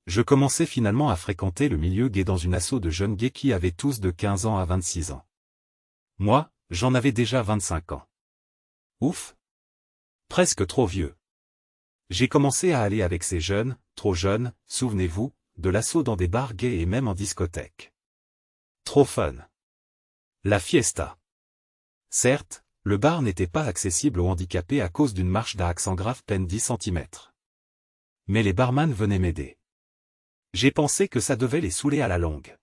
Je commençais finalement à fréquenter le milieu gay dans une asso de jeunes gays qui avaient tous de 15 ans à 26 ans. Moi, j'en avais déjà 25 ans. Ouf! Presque trop vieux. J'ai commencé à aller avec ces jeunes, trop jeunes, souvenez-vous, de l'asso dans des bars gays et même en discothèque. Trop fun. La fiesta. Certes, le bar n'était pas accessible aux handicapés à cause d'une marche d'accent grave peine 10 centimètres. Mais les barman venaient m'aider. J'ai pensé que ça devait les saouler à la longue.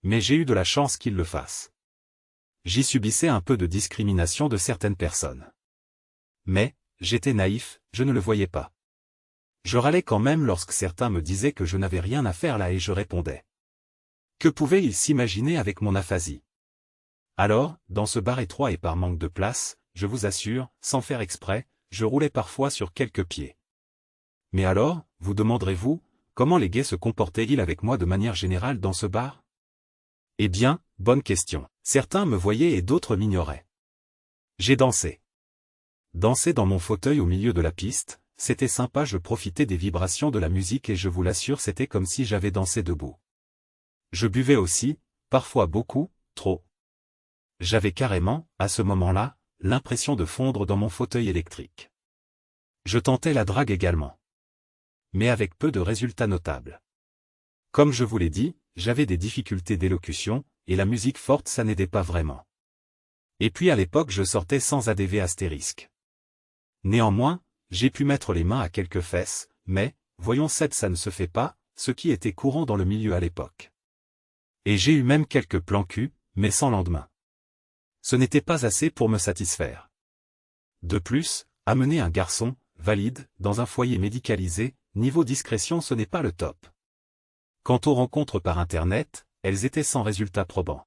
Mais j'ai eu de la chance qu'ils le fassent. J'y subissais un peu de discrimination de certaines personnes. Mais, j'étais naïf, je ne le voyais pas. Je râlais quand même lorsque certains me disaient que je n'avais rien à faire là et je répondais. Que pouvaient-ils s'imaginer avec mon aphasie? Alors, dans ce bar étroit et par manque de place, je vous assure, sans faire exprès, je roulais parfois sur quelques pieds. Mais alors, vous demanderez-vous, comment les gays se comportaient-ils avec moi de manière générale dans ce bar? Eh bien, bonne question. Certains me voyaient et d'autres m'ignoraient. J'ai dansé. Danser dans mon fauteuil au milieu de la piste, c'était sympa, je profitais des vibrations de la musique et je vous l'assure c'était comme si j'avais dansé debout. Je buvais aussi, parfois beaucoup, trop. J'avais carrément, à ce moment-là, l'impression de fondre dans mon fauteuil électrique. Je tentais la drague également. Mais avec peu de résultats notables. Comme je vous l'ai dit, j'avais des difficultés d'élocution, et la musique forte ça n'aidait pas vraiment. Et puis à l'époque je sortais sans ADV astérisque. Néanmoins, j'ai pu mettre les mains à quelques fesses, mais, voyons ça ne se fait pas, ce qui était courant dans le milieu à l'époque. Et j'ai eu même quelques plans cul, mais sans lendemain. Ce n'était pas assez pour me satisfaire. De plus, amener un garçon, valide, dans un foyer médicalisé, niveau discrétion ce n'est pas le top. Quant aux rencontres par internet, elles étaient sans résultat probant.